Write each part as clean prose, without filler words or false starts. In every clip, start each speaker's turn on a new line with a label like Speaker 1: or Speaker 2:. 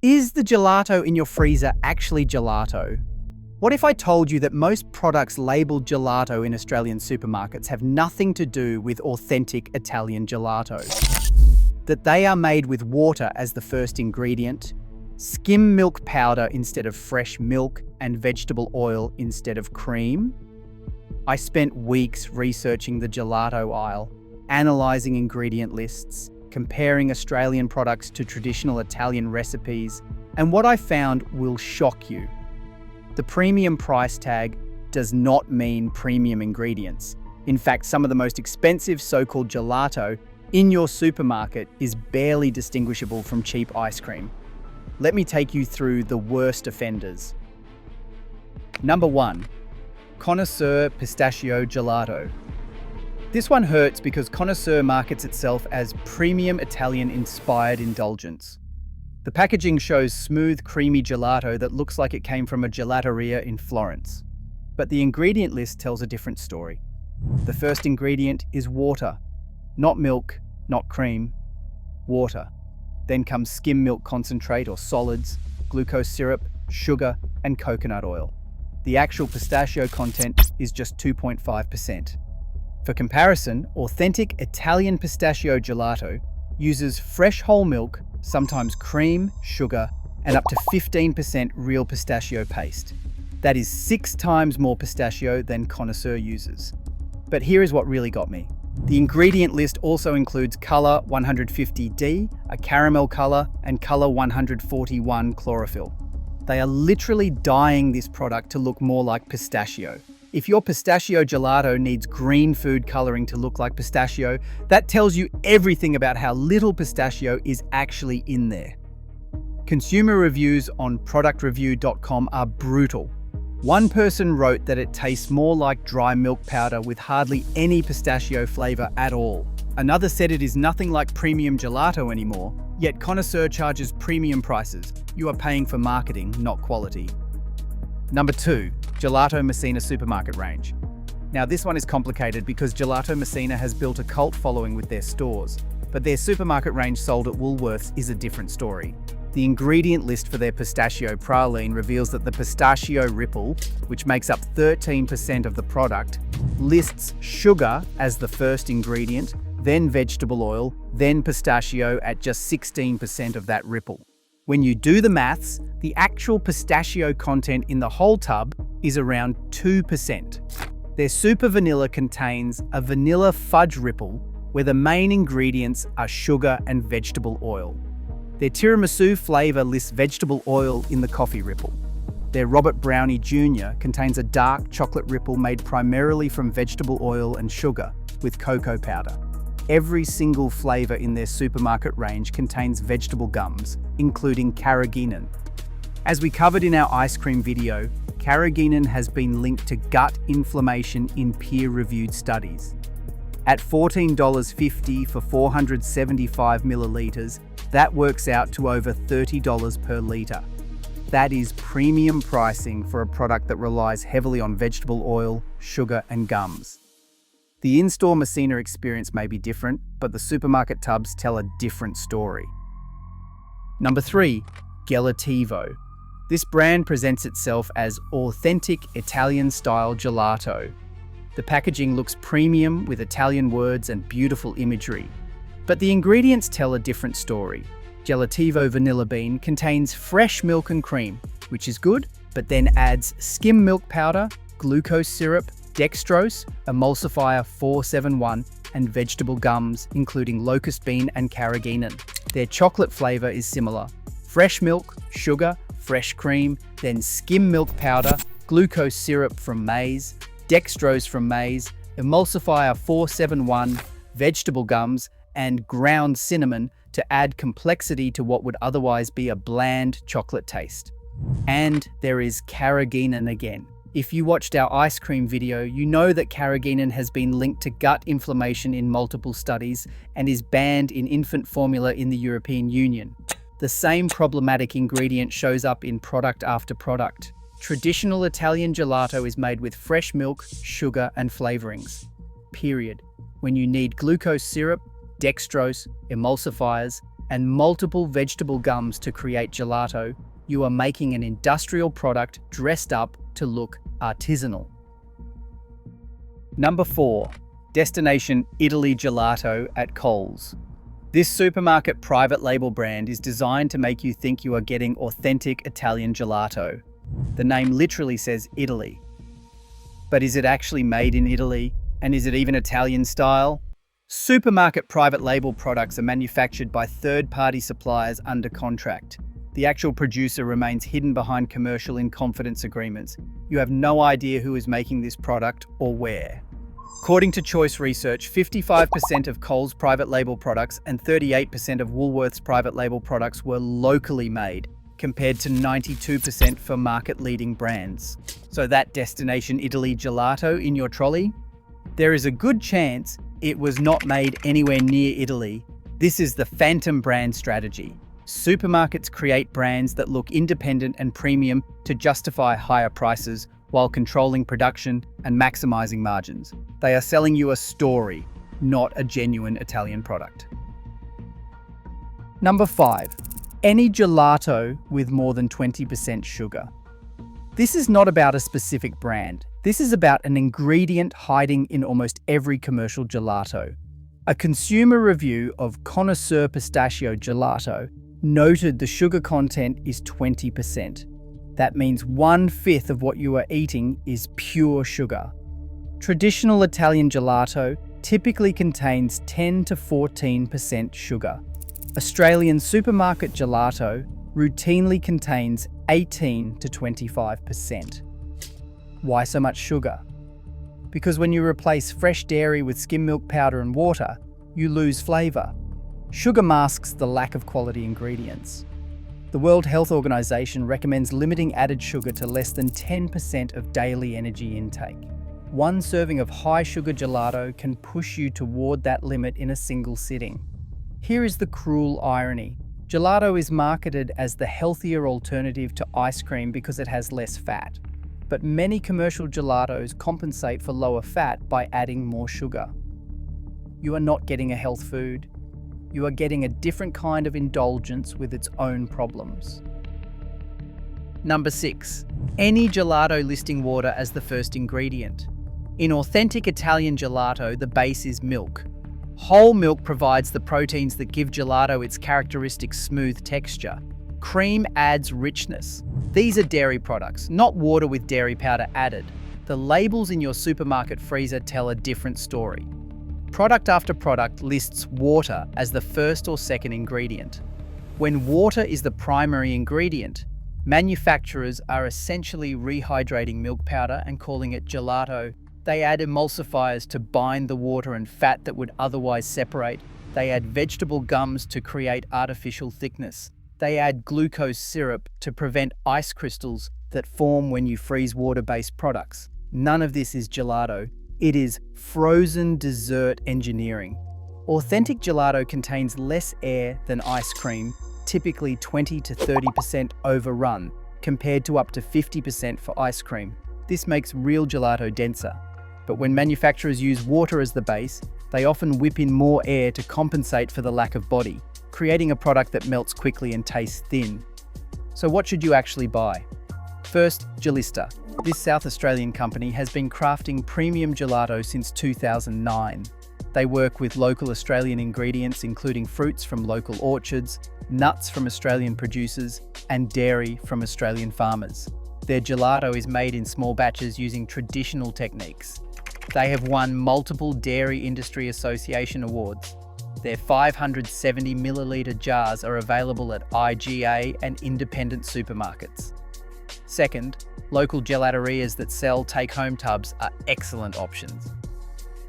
Speaker 1: Is the gelato in your freezer actually gelato? What if I told you that most products labelled gelato in Australian supermarkets have nothing to do with authentic Italian gelato? That they are made with water as the first ingredient, skim milk powder instead of fresh milk, and vegetable oil instead of cream? I spent weeks researching the gelato aisle, analysing ingredient lists, comparing Australian products to traditional Italian recipes, and what I found will shock you. The premium price tag does not mean premium ingredients. In fact, some of the most expensive so-called gelato in your supermarket is barely distinguishable from cheap ice cream. Let me take you through the worst offenders. Number 1. Connoisseur Pistachio Gelato. This one hurts because Connoisseur markets itself as premium Italian-inspired indulgence. The packaging shows smooth, creamy gelato that looks like it came from a gelateria in Florence. But the ingredient list tells a different story. The first ingredient is water. Not milk, not cream, water. Then comes skim milk concentrate or solids, glucose syrup, sugar, and coconut oil. The actual pistachio content is just 2.5%. For comparison, authentic Italian pistachio gelato uses fresh whole milk, sometimes cream, sugar, and up to 15% real pistachio paste. That is 6 times more pistachio than Connoisseur uses. But here is what really got me. The ingredient list also includes colour 150D, a caramel colour, and colour 141 chlorophyll. They are literally dyeing this product to look more like pistachio. If your pistachio gelato needs green food colouring to look like pistachio, that tells you everything about how little pistachio is actually in there. Consumer reviews on productreview.com are brutal. One person wrote that it tastes more like dry milk powder with hardly any pistachio flavour at all. Another said it is nothing like premium gelato anymore, yet Connoisseur charges premium prices. You are paying for marketing, not quality. Number 2. Gelato Messina supermarket range. Now this one is complicated because Gelato Messina has built a cult following with their stores, but their supermarket range sold at Woolworths is a different story. The ingredient list for their pistachio praline reveals that the pistachio ripple, which makes up 13% of the product, lists sugar as the first ingredient, then vegetable oil, then pistachio at just 16% of that ripple. When you do the maths, the actual pistachio content in the whole tub is around 2%. Their super vanilla contains a vanilla fudge ripple where the main ingredients are sugar and vegetable oil. Their tiramisu flavour lists vegetable oil in the coffee ripple. Their Robert Brownie Jr. contains a dark chocolate ripple made primarily from vegetable oil and sugar with cocoa powder. Every single flavour in their supermarket range contains vegetable gums, including carrageenan. As we covered in our ice cream video, carrageenan has been linked to gut inflammation in peer-reviewed studies. At $14.50 for 475 millilitres, that works out to over $30 per litre. That is premium pricing for a product that relies heavily on vegetable oil, sugar, and gums. The in-store Messina experience may be different, but the supermarket tubs tell a different story. Number 3. Gelativo. This brand presents itself as authentic Italian-style gelato. The packaging looks premium with Italian words and beautiful imagery. But the ingredients tell a different story. Gelativo vanilla bean contains fresh milk and cream, which is good, but then adds skim milk powder, glucose syrup, dextrose, emulsifier 471, and vegetable gums, including locust bean and carrageenan. Their chocolate flavour is similar. Fresh milk, sugar, fresh cream, then skim milk powder, glucose syrup from maize, dextrose from maize, emulsifier 471, vegetable gums, and ground cinnamon to add complexity to what would otherwise be a bland chocolate taste. And there is carrageenan again. If you watched our ice cream video, you know that carrageenan has been linked to gut inflammation in multiple studies and is banned in infant formula in the European Union. The same problematic ingredient shows up in product after product. Traditional Italian gelato is made with fresh milk, sugar, and flavourings. Period. When you need glucose syrup, dextrose, emulsifiers, and multiple vegetable gums to create gelato, you are making an industrial product dressed up to look artisanal. Number 4. Destination Italy Gelato at Coles. This supermarket private label brand is designed to make you think you are getting authentic Italian gelato. The name literally says Italy. But is it actually made in Italy? And is it even Italian style? Supermarket private label products are manufactured by third-party suppliers under contract. The actual producer remains hidden behind commercial in confidence agreements. You have no idea who is making this product or where. According to Choice Research, 55% of Coles private label products and 38% of Woolworths private label products were locally made, compared to 92% for market-leading brands. So that Destination Italy Gelato in your trolley? There is a good chance it was not made anywhere near Italy. This is the phantom brand strategy. Supermarkets create brands that look independent and premium to justify higher prices while controlling production and maximizing margins. They are selling you a story, not a genuine Italian product. Number 5. Any gelato with more than 20% sugar. This is not about a specific brand. This is about an ingredient hiding in almost every commercial gelato. A consumer review of Connoisseur Pistachio Gelato noted the sugar content is 20%. That means 1/5 of what you are eating is pure sugar. Traditional Italian gelato typically contains 10 to 14% sugar. Australian supermarket gelato routinely contains 18 to 25%. Why so much sugar? Because when you replace fresh dairy with skim milk powder and water, you lose flavour. Sugar masks the lack of quality ingredients. The World Health Organization recommends limiting added sugar to less than 10% of daily energy intake. One serving of high sugar gelato can push you toward that limit in a single sitting. Here is the cruel irony. Gelato is marketed as the healthier alternative to ice cream because it has less fat. But many commercial gelatos compensate for lower fat by adding more sugar. You are not getting a health food. You are getting a different kind of indulgence with its own problems. Number 6. Any gelato listing water as the first ingredient. In authentic Italian gelato, the base is milk. Whole milk provides the proteins that give gelato its characteristic smooth texture. Cream adds richness. These are dairy products, not water with dairy powder added. The labels in your supermarket freezer tell a different story. Product after product lists water as the first or second ingredient. When water is the primary ingredient, manufacturers are essentially rehydrating milk powder and calling it gelato. They add emulsifiers to bind the water and fat that would otherwise separate. They add vegetable gums to create artificial thickness. They add glucose syrup to prevent ice crystals that form when you freeze water-based products. None of this is gelato. It is frozen dessert engineering. Authentic gelato contains less air than ice cream, typically 20 to 30% overrun, compared to up to 50% for ice cream. This makes real gelato denser. But when manufacturers use water as the base, they often whip in more air to compensate for the lack of body, creating a product that melts quickly and tastes thin. So what should you actually buy? First, Gelista. This South Australian company has been crafting premium gelato since 2009. They work with local Australian ingredients including fruits from local orchards, nuts from Australian producers, and dairy from Australian farmers. Their gelato is made in small batches using traditional techniques. They have won multiple Dairy Industry Association awards. Their 570 milliliter jars are available at IGA and independent supermarkets. Second, local gelaterias that sell take-home tubs are excellent options.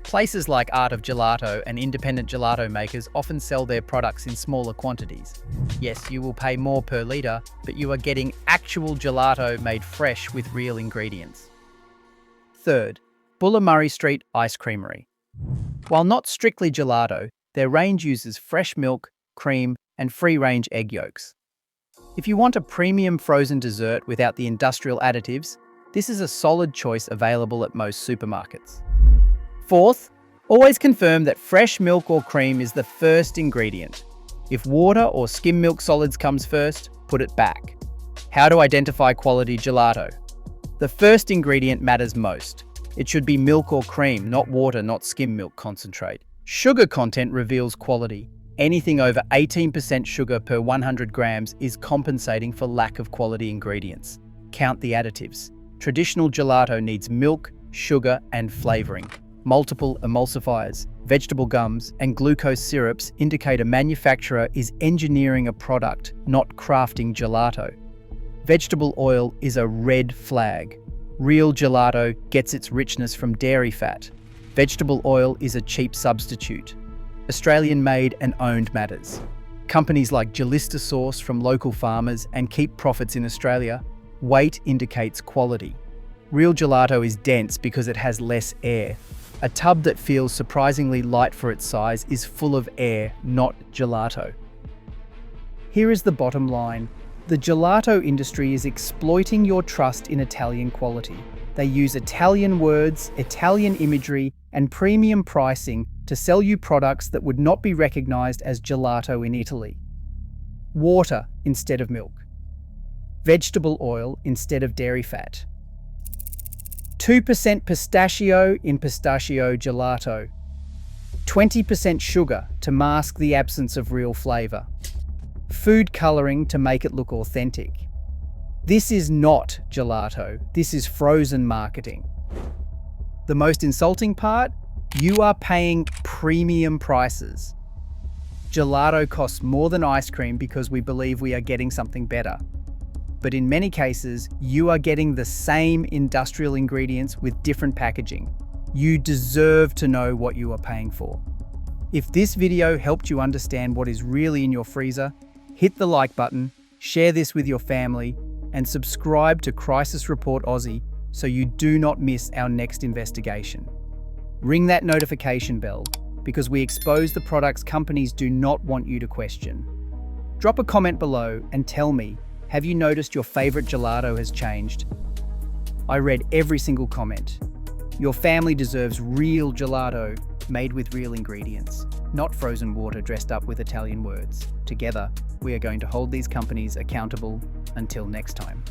Speaker 1: Places like Art of Gelato and independent gelato makers often sell their products in smaller quantities. Yes, you will pay more per litre, but you are getting actual gelato made fresh with real ingredients. Third, Bullamurray Street Ice Creamery. While not strictly gelato, their range uses fresh milk, cream, and free-range egg yolks. If you want a premium frozen dessert without the industrial additives, this is a solid choice available at most supermarkets. Fourth, always confirm that fresh milk or cream is the first ingredient. If water or skim milk solids comes first, put it back. How to identify quality gelato? The first ingredient matters most. It should be milk or cream, not water, not skim milk concentrate. Sugar content reveals quality. Anything over 18% sugar per 100 grams is compensating for lack of quality ingredients. Count the additives. Traditional gelato needs milk, sugar, and flavoring. Multiple emulsifiers, vegetable gums, and glucose syrups indicate a manufacturer is engineering a product, not crafting gelato. Vegetable oil is a red flag. Real gelato gets its richness from dairy fat. Vegetable oil is a cheap substitute. Australian-made and owned matters. Companies like Gelista source from local farmers and keep profits in Australia. Weight indicates quality. Real gelato is dense because it has less air. A tub that feels surprisingly light for its size is full of air, not gelato. Here is the bottom line. The gelato industry is exploiting your trust in Italian quality. They use Italian words, Italian imagery, and premium pricing to sell you products that would not be recognized as gelato in Italy. Water instead of milk. Vegetable oil instead of dairy fat. 2% pistachio in pistachio gelato. 20% sugar to mask the absence of real flavor. Food coloring to make it look authentic. This is not gelato, this is frozen marketing. The most insulting part? You are paying premium prices. Gelato costs more than ice cream because we believe we are getting something better. But in many cases, you are getting the same industrial ingredients with different packaging. You deserve to know what you are paying for. If this video helped you understand what is really in your freezer, hit the like button, share this with your family, and subscribe to Crisis Report Aussie so you do not miss our next investigation. Ring that notification bell because we expose the products companies do not want you to question. Drop a comment below and tell me, have you noticed your favorite gelato has changed? I read every single comment. Your family deserves real gelato made with real ingredients, not frozen water dressed up with Italian words. Together, we are going to hold these companies accountable. Until next time.